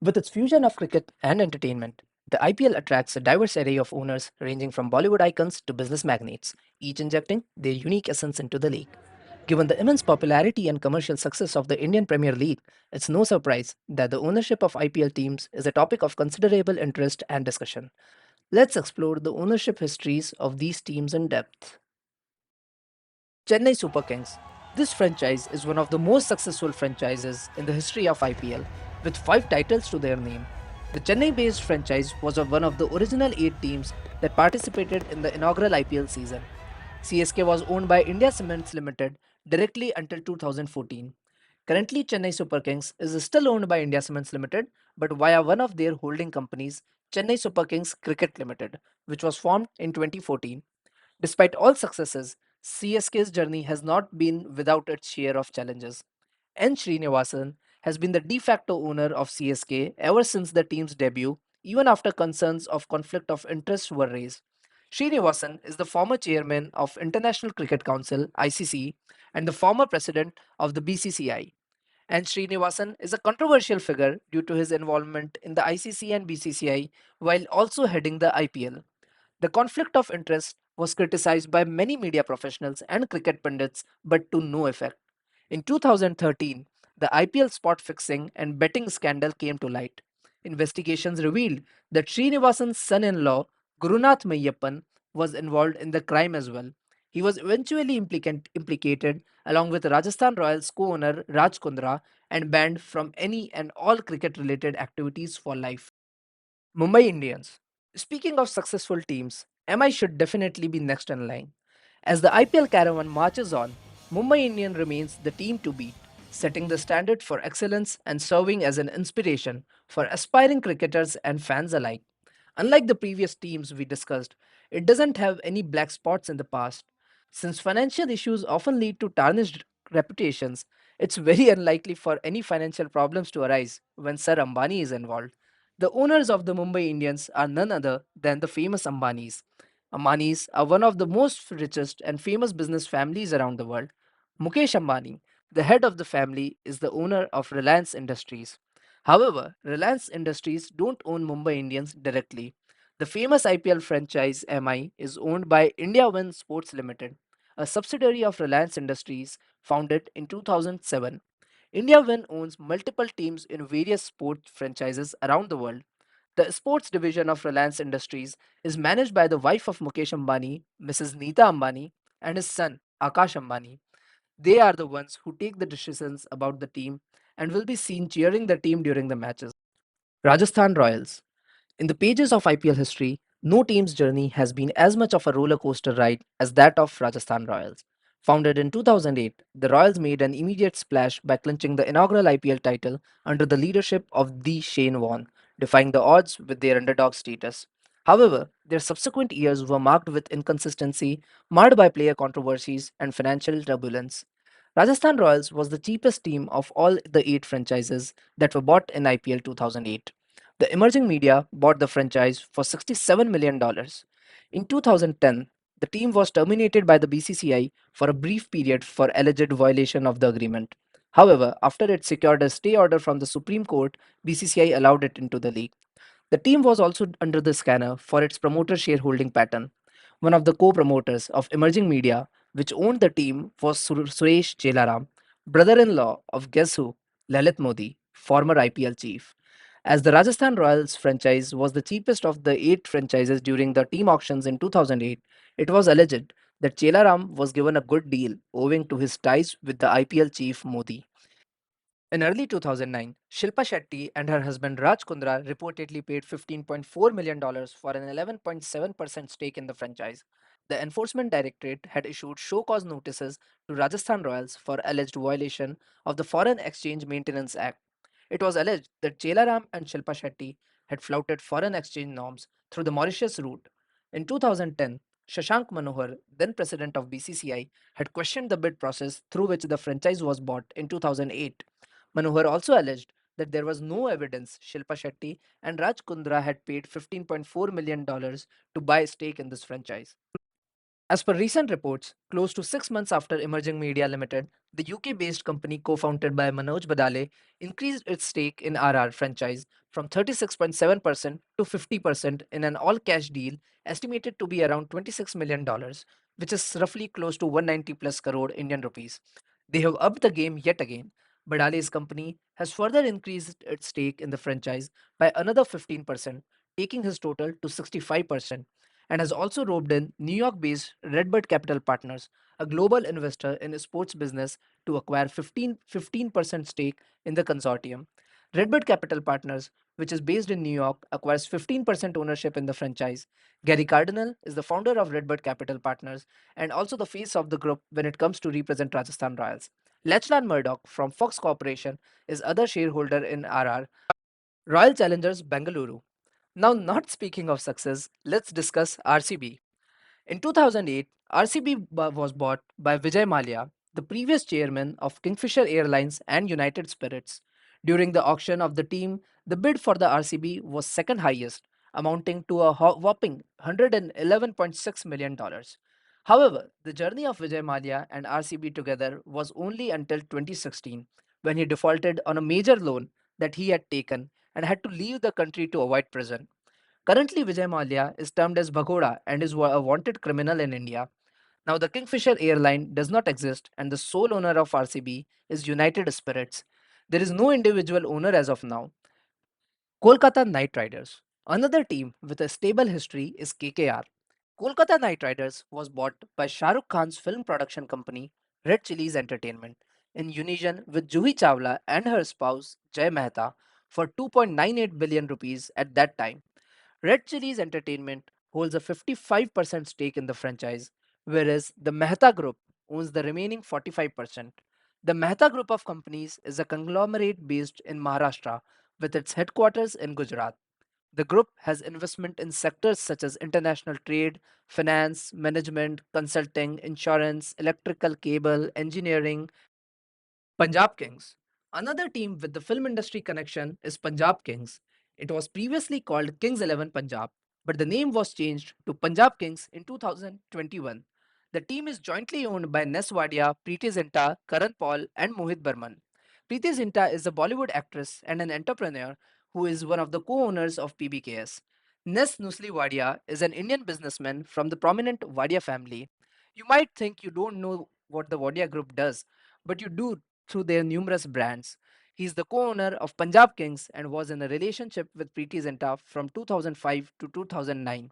With its fusion of cricket and entertainment, the IPL attracts a diverse array of owners ranging from Bollywood icons to business magnates, each injecting their unique essence into the league. Given the immense popularity and commercial success of the Indian Premier League, it's no surprise that the ownership of IPL teams is a topic of considerable interest and discussion. Let's explore the ownership histories of these teams in depth. Chennai Super Kings. This franchise is one of the most successful franchises in the history of IPL, with 5 titles to their name. The Chennai based franchise was one of the original 8 teams that participated in the inaugural IPL season. CSK was owned by India Cements Limited directly until 2014. Currently, Chennai Super Kings is still owned by India Cements Limited, but via one of their holding companies, Chennai Super Kings Cricket Limited, which was formed in 2014. Despite all successes, CSK's journey has not been without its share of challenges. N. Srinivasan has been the de facto owner of CSK ever since the team's debut, even after concerns of conflict of interest were raised. Srinivasan is the former chairman of International Cricket Council (ICC) and the former president of the BCCI. And Srinivasan is a controversial figure due to his involvement in the ICC and BCCI while also heading the IPL. The conflict of interest was criticized by many media professionals and cricket pundits, but to no effect. In 2013, the IPL spot fixing and betting scandal came to light. Investigations revealed that Srinivasan's son in law, Gurunath Mayappan, was involved in the crime as well. He was eventually implicated along with Rajasthan Royals co owner Raj Kundra and banned from any and all cricket related activities for life. Mumbai Indians. Speaking of successful teams, MI should definitely be next in line. As the IPL caravan marches on, Mumbai Indian remains the team to beat, setting the standard for excellence and serving as an inspiration for aspiring cricketers and fans alike. Unlike the previous teams we discussed, it doesn't have any black spots in the past. Since financial issues often lead to tarnished reputations, it's very unlikely for any financial problems to arise when Sir Ambani is involved. The owners of the Mumbai Indians are none other than the famous Ambanis. Ambanis are one of the most richest and famous business families around the world. Mukesh Ambani, the head of the family, is the owner of Reliance Industries. However, Reliance Industries don't own Mumbai Indians directly. The famous IPL franchise MI is owned by India One Sports Limited, a subsidiary of Reliance Industries founded in 2007. India One owns multiple teams in various sports franchises around the world. The sports division of Reliance Industries is managed by the wife of Mukesh Ambani, Mrs. Neeta Ambani, and his son, Akash Ambani. They are the ones who take the decisions about the team and will be seen cheering the team during the matches. Rajasthan Royals. In the pages of IPL history, no team's journey has been as much of a roller coaster ride as that of Rajasthan Royals. Founded in 2008, the Royals made an immediate splash by clinching the inaugural IPL title under the leadership of the Shane Warne, defying the odds with their underdog status. However, their subsequent years were marked with inconsistency, marred by player controversies and financial turbulence. Rajasthan Royals was the cheapest team of all the 8 franchises that were bought in IPL 2008. The emerging media bought the franchise for $67 million. In 2010, the team was terminated by the BCCI for a brief period for alleged violation of the agreement. However, after it secured a stay order from the Supreme Court, BCCI allowed it into the league. The team was also under the scanner for its promoter shareholding pattern. One of the co promoters of Emerging Media, which owned the team, was Suresh Jelaram, brother in law of Guess Who, Lalit Modi, former IPL chief. As the Rajasthan Royals franchise was the cheapest of the 8 franchises during the team auctions in 2008, it was alleged that Jelaram was given a good deal owing to his ties with the IPL chief Modi. In early 2009, Shilpa Shetty and her husband Raj Kundra reportedly paid $15.4 million for an 11.7% stake in the franchise. The Enforcement Directorate had issued show cause notices to Rajasthan Royals for alleged violation of the Foreign Exchange Maintenance Act. It was alleged that Jelaram and Shilpa Shetty had flouted foreign exchange norms through the Mauritius route. In 2010, Shashank Manohar, then president of BCCI, had questioned the bid process through which the franchise was bought in 2008. Manohar also alleged that there was no evidence Shilpa Shetty and Raj Kundra had paid $15.4 million to buy a stake in this franchise. As per recent reports, close to 6 months after Emerging Media Limited, the UK based company co founded by Manoj Badale increased its stake in RR franchise from 36.7% to 50% in an all cash deal estimated to be around $26 million, which is roughly close to 190 plus crore Indian rupees. They have upped the game yet again. Badale's company has further increased its stake in the franchise by another 15%, taking his total to 65%, and has also roped in New York based Redbird Capital Partners, a global investor in sports business, to acquire 15% stake in the consortium. Redbird Capital Partners, which is based in New York, acquires 15% ownership in the franchise. Gary Cardinal is the founder of Redbird Capital Partners and also the face of the group when it comes to represent Rajasthan Royals. Lachlan Murdoch from Fox Corporation is other shareholder in RR. Royal Challengers Bengaluru. Now, not speaking of success, let's discuss RCB. In 2008, RCB was bought by Vijay Mallya, the previous chairman of Kingfisher Airlines and United Spirits. During the auction of the team, the bid for the RCB was second highest, amounting to a whopping $111.6 million. However, the journey of Vijay Mallya and RCB together was only until 2016, when he defaulted on a major loan that he had taken and had to leave the country to avoid prison. Currently, Vijay Mallya is termed as Bhagoda and is a wanted criminal in India. Now, the Kingfisher airline does not exist, and the sole owner of RCB is United Spirits. There is no individual owner as of now. Kolkata Knight Riders. Another team with a stable history is KKR. Kolkata Knight Riders was bought by Shah Rukh Khan's film production company, Red Chillies Entertainment, in unison with Juhi Chawla and her spouse, Jay Mehta, for 2.98 billion rupees at that time. Red Chillies Entertainment holds a 55% stake in the franchise, whereas the Mehta Group owns the remaining 45%. The Mehta Group of companies is a conglomerate based in Maharashtra with its headquarters in Gujarat. The group has investment in sectors such as international trade, finance, management, consulting, insurance, electrical cable, engineering. Punjab Kings. Another team with the film industry connection is Punjab Kings. It was previously called Kings 11 Punjab, but the name was changed to Punjab Kings in 2021. The team is jointly owned by Ness Wadia, Preeti Zinta, Karan Paul, and Mohit Burman. Preeti Zinta is a Bollywood actress and an entrepreneur who is one of the co-owners of PBKS. Ness Nusli Wadia is an Indian businessman from the prominent Wadia family. You might think you don't know what the Wadia group does, but you do through their numerous brands. He is the co-owner of Punjab Kings and was in a relationship with Preeti Zinta from 2005 to 2009.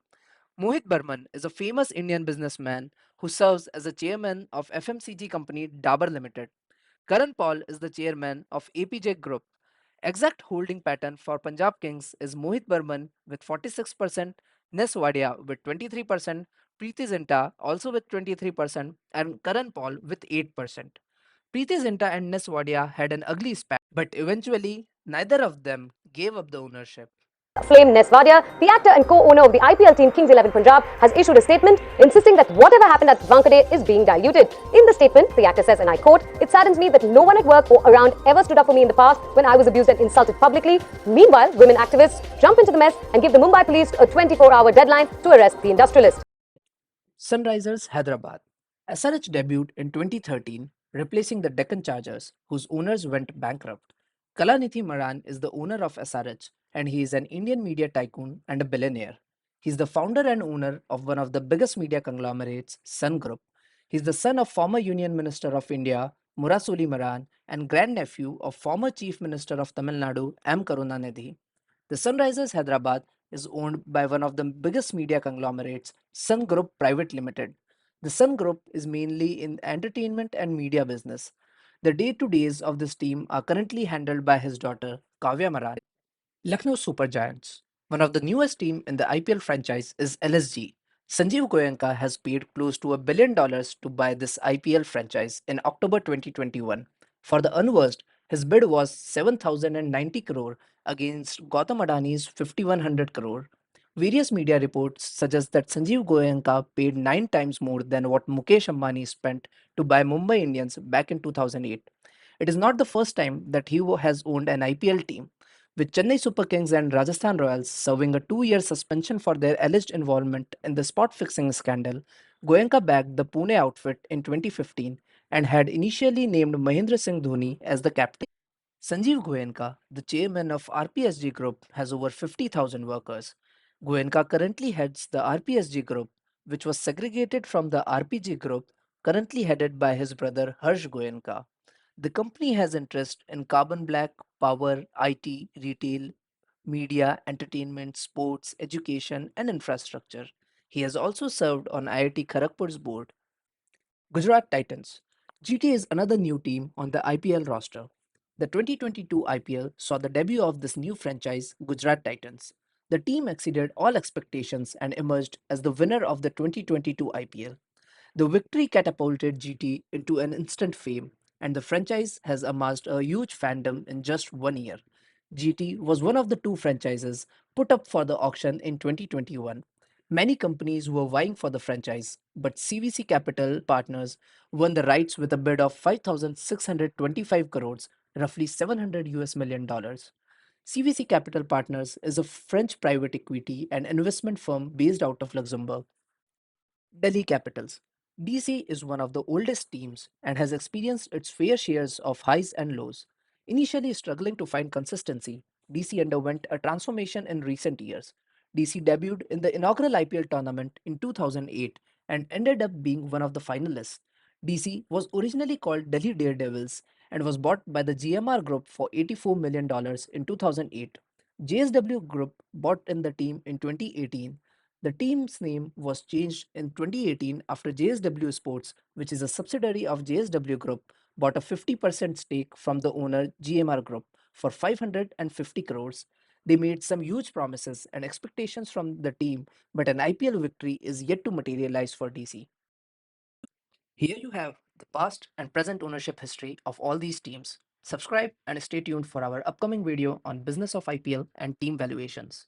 Mohit Burman is a famous Indian businessman who serves as a chairman of FMCG company Dabur Limited. Karan Paul is the chairman of APJ Group. Exact holding pattern for Punjab Kings is Mohit Burman with 46%, Nes Wadia with 23%, Preeti Zinta also with 23%, and Karan Paul with 8%. Preeti Zinta and Nes Wadia had an ugly spat, but eventually neither of them gave up the ownership. Flame Neswadia, the actor and co-owner of the IPL team Kings 11 Punjab, has issued a statement insisting that whatever happened at Wankhede is being diluted. In the statement, the actor says, and I quote, "It saddens me that no one at work or around ever stood up for me in the past when I was abused and insulted publicly. Meanwhile, women activists jump into the mess and give the Mumbai police a 24-hour deadline to arrest the industrialist." Sunrisers Hyderabad. SRH debuted in 2013, replacing the Deccan Chargers, whose owners went bankrupt. Kalanithi Maran is the owner of SRH, and he is an Indian media tycoon and a billionaire. He's the founder and owner of one of the biggest media conglomerates, Sun Group. He's the son of former Union Minister of India, Murasoli Maran, and grandnephew of former Chief Minister of Tamil Nadu, M. Karunanidhi. The Sunrisers Hyderabad is owned by one of the biggest media conglomerates, Sun Group Private Limited. The Sun Group is mainly in entertainment and media business. The day-to-days of this team are currently handled by his daughter, Kavya Maran. Lucknow Super Giants. One of the newest team in the IPL franchise is LSG. Sanjeev Goenka has paid close to $1 billion to buy this IPL franchise in October 2021. For the unversed, his bid was 7,090 crore against Gautam Adani's 5,100 crore. Various media reports suggest that Sanjeev Goenka paid 9 times more than what Mukesh Ambani spent to buy Mumbai Indians back in 2008. It is not the first time that he has owned an IPL team. with Chennai Super Kings and Rajasthan Royals serving a 2-year suspension for their alleged involvement in the spot fixing scandal. Goenka backed the Pune outfit in 2015 and had initially named Mahendra Singh Dhoni as the captain. Sanjeev Goenka, the chairman of RPSG Group, has over 50,000 workers. Goenka currently heads the RPSG Group, which was segregated from the RPG Group, currently headed by his brother Harsh Goenka. The company has interest in carbon black, power, IT, retail, media, entertainment, sports, education, and infrastructure. He has also served on IIT Kharagpur's board. Gujarat Titans. GT is another new team on the IPL roster. The 2022 IPL saw the debut of this new franchise, Gujarat Titans. The team exceeded all expectations and emerged as the winner of the 2022 IPL. The victory catapulted GT into an instant fame, and the franchise has amassed a huge fandom in just 1 year. GT was one of the two franchises put up for the auction in 2021. Many companies were vying for the franchise, but CVC Capital Partners won the rights with a bid of 5,625 crores, roughly 700 US million dollars. CVC Capital Partners is a French private equity and investment firm based out of Luxembourg. Delhi Capitals. DC is one of the oldest teams and has experienced its fair shares of highs and lows. Initially struggling to find consistency, DC underwent a transformation in recent years. DC debuted in the inaugural IPL tournament in 2008 and ended up being one of the finalists. DC was originally called Delhi Daredevils and was bought by the GMR Group for $84 million in 2008. JSW Group bought in the team in 2018. The team's name was changed in 2018 after JSW Sports, which is a subsidiary of JSW Group, bought a 50% stake from the owner GMR Group for 550 crores. They made some huge promises and expectations from the team, but an IPL victory is yet to materialize for DC. Here you have the past and present ownership history of all these teams. Subscribe and stay tuned for our upcoming video on business of IPL and team valuations.